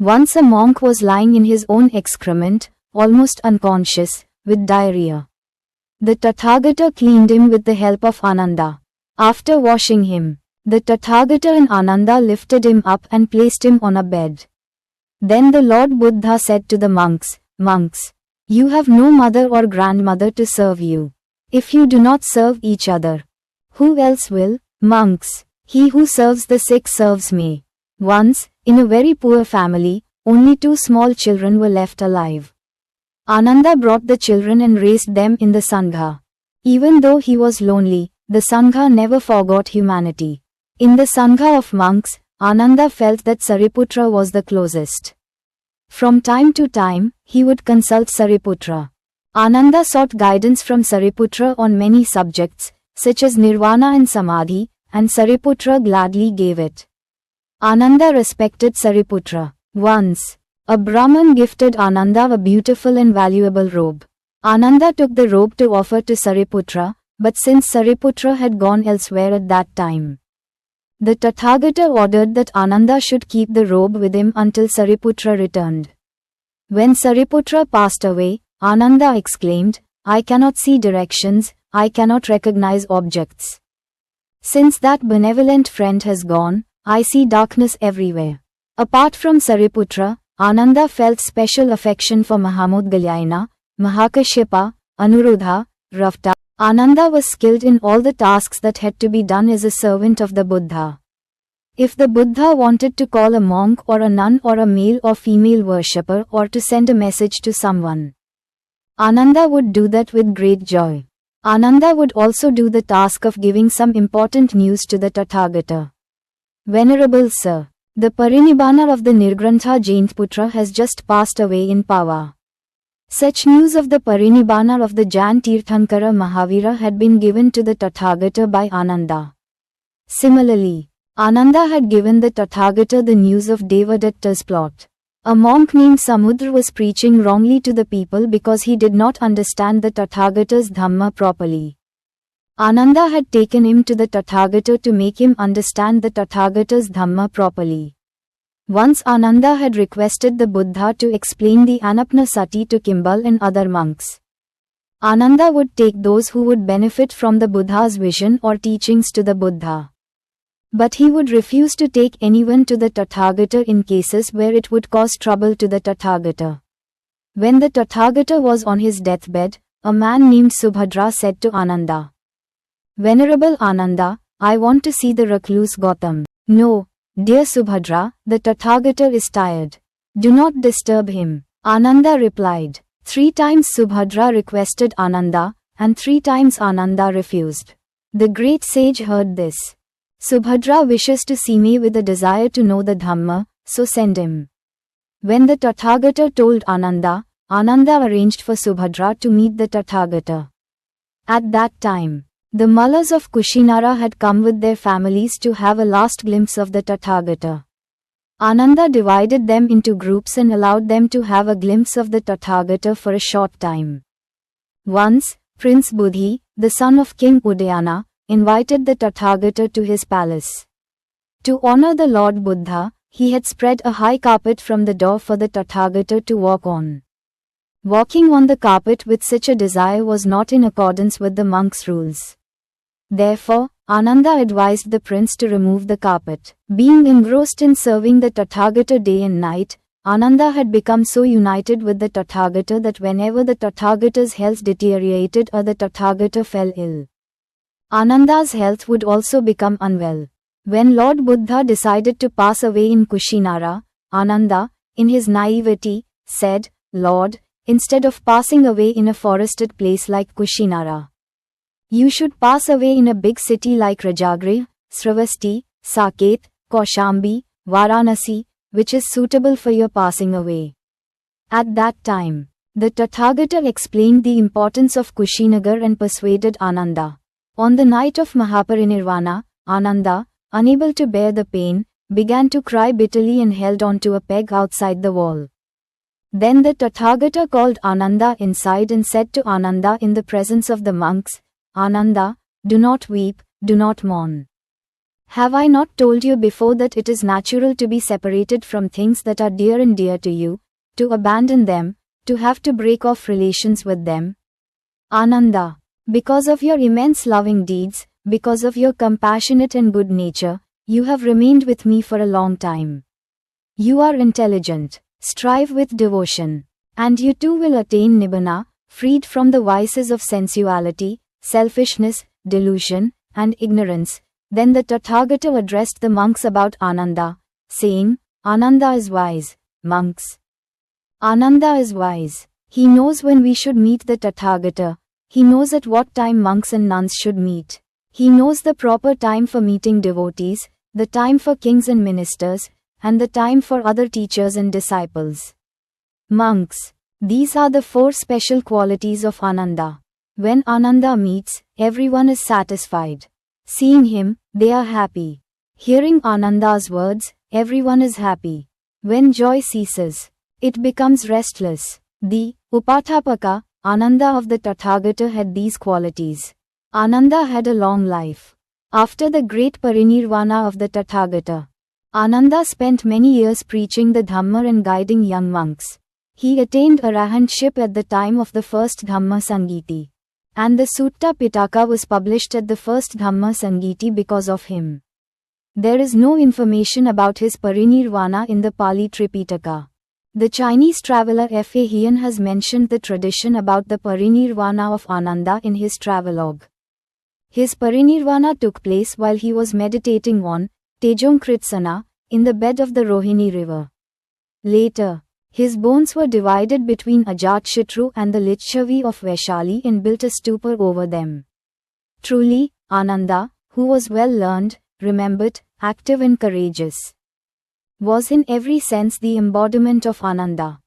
Once a monk was lying in his own excrement, almost unconscious, with diarrhea. The Tathagata cleaned him with the help of Ananda. After washing him, the Tathagata and Ananda lifted him up and placed him on a bed. Then the Lord Buddha said to the monks, "Monks, you have no mother or grandmother to serve you. If you do not serve each other, who else will? Monks, he who serves the sick serves me." Once, in a very poor family, only 2 small children were left alive. Ananda brought the children and raised them in the Sangha. Even though he was lonely, the Sangha never forgot humanity. In the Sangha of monks, Ananda felt that Sariputra was the closest. From time to time, he would consult Sariputra. Ananda sought guidance from Sariputra on many subjects, such as Nirvana and Samadhi, and Sariputra gladly gave it. Ananda respected Sariputra. Once, a Brahmin gifted Ananda a beautiful and valuable robe. Ananda took the robe to offer to Sariputra, but since Sariputra had gone elsewhere at that time, the Tathagata ordered that Ananda should keep the robe with him until Sariputra returned. When Sariputra passed away, Ananda exclaimed, "I cannot see directions, I cannot recognize objects. Since that benevolent friend has gone, I see darkness everywhere." Apart from Sariputra, Ananda felt special affection for Mahamudgalyayana, Mahakashyapa, Anuruddha, Ravta. Ananda was skilled in all the tasks that had to be done as a servant of the Buddha. If the Buddha wanted to call a monk or a nun or a male or female worshipper or to send a message to someone, Ananda would do that with great joy. Ananda would also do the task of giving some important news to the Tathagata. Venerable Sir, the Parinibbana of the Nirgrantha Jainputra has just passed away in Pava. Such news of the Parinibbana of the Jan Tirthankara Mahavira had been given to the Tathagata by Ananda. Similarly, Ananda had given the Tathagata the news of Devadatta's plot. A monk named Samudra was preaching wrongly to the people because he did not understand the Tathagata's Dhamma properly. Ananda had taken him to the Tathagata to make him understand the Tathagata's Dhamma properly. Once Ananda had requested the Buddha to explain the Anapanasati to Kimbal and other monks. Ananda would take those who would benefit from the Buddha's vision or teachings to the Buddha. But he would refuse to take anyone to the Tathagata in cases where it would cause trouble to the Tathagata. When the Tathagata was on his deathbed, a man named Subhadra said to Ananda, "Venerable Ananda, I want to see the recluse Gautam." "No, dear Subhadra, the Tathagata is tired. Do not disturb him," Ananda replied. 3 times Subhadra requested Ananda, and 3 times Ananda refused. The great sage heard this. "Subhadra wishes to see me with a desire to know the Dhamma, so send him." When the Tathagata told Ananda, Ananda arranged for Subhadra to meet the Tathagata. At that time, the Mallas of Kushinara had come with their families to have a last glimpse of the Tathagata. Ananda divided them into groups and allowed them to have a glimpse of the Tathagata for a short time. Once, Prince Buddhi, the son of King Udayana, invited the Tathagata to his palace. To honor the Lord Buddha, he had spread a high carpet from the door for the Tathagata to walk on. Walking on the carpet with such a desire was not in accordance with the monks' rules. Therefore, Ananda advised the prince to remove the carpet. Being engrossed in serving the Tathagata day and night, Ananda had become so united with the Tathagata that whenever the Tathagata's health deteriorated or the Tathagata fell ill, Ananda's health would also become unwell. When Lord Buddha decided to pass away in Kushinara, Ananda, in his naivety, said, "Lord, instead of passing away in a forested place like Kushinara, you should pass away in a big city like Rajagriha, Sravasti, Saket, Kaushambi, Varanasi, which is suitable for your passing away." At that time, the Tathagata explained the importance of Kushinagar and persuaded Ananda. On the night of Mahaparinirvana, Ananda, unable to bear the pain, began to cry bitterly and held on to a peg outside the wall. Then the Tathagata called Ananda inside and said to Ananda in the presence of the monks, "Ananda, do not weep, do not mourn. Have I not told you before that it is natural to be separated from things that are dear and dear to you, to abandon them, to have to break off relations with them? Ananda, because of your immense loving deeds, because of your compassionate and good nature, you have remained with me for a long time. You are intelligent, strive with devotion, and you too will attain Nibbana, freed from the vices of sensuality, selfishness, delusion, and ignorance. Then the Tathagata addressed the monks about Ananda, saying, Ananda is wise, monks. Ananda is wise. He knows when we should meet the Tathagata. He knows at what time monks and nuns should meet. He knows the proper time for meeting devotees, the time for kings and ministers, and the time for other teachers and disciples. Monks. These are the 4 special qualities of Ananda. When Ananda meets, everyone is satisfied. Seeing him, they are happy. Hearing Ananda's words, everyone is happy. When joy ceases, it becomes restless. The Upathapaka, Ananda of the Tathagata had these qualities. Ananda had a long life. After the great parinirvana of the Tathagata, Ananda spent many years preaching the Dhamma and guiding young monks. He attained arahantship at the time of the first Dhamma Sangiti. And the Sutta Pitaka was published at the first Dhamma Sangiti because of him. There is no information about his parinirvana in the Pali Tripitaka. The Chinese traveler F.A. Hien has mentioned the tradition about the parinirvana of Ananda in his travelogue. His parinirvana took place while he was meditating on Tejongkritsana, in the bed of the Rohini river. Later, his bones were divided between Ajatshatru and the Lichavi of Vaishali and built a stupa over them. Truly, Ananda, who was well learned, remembered, active and courageous, was in every sense the embodiment of Ananda.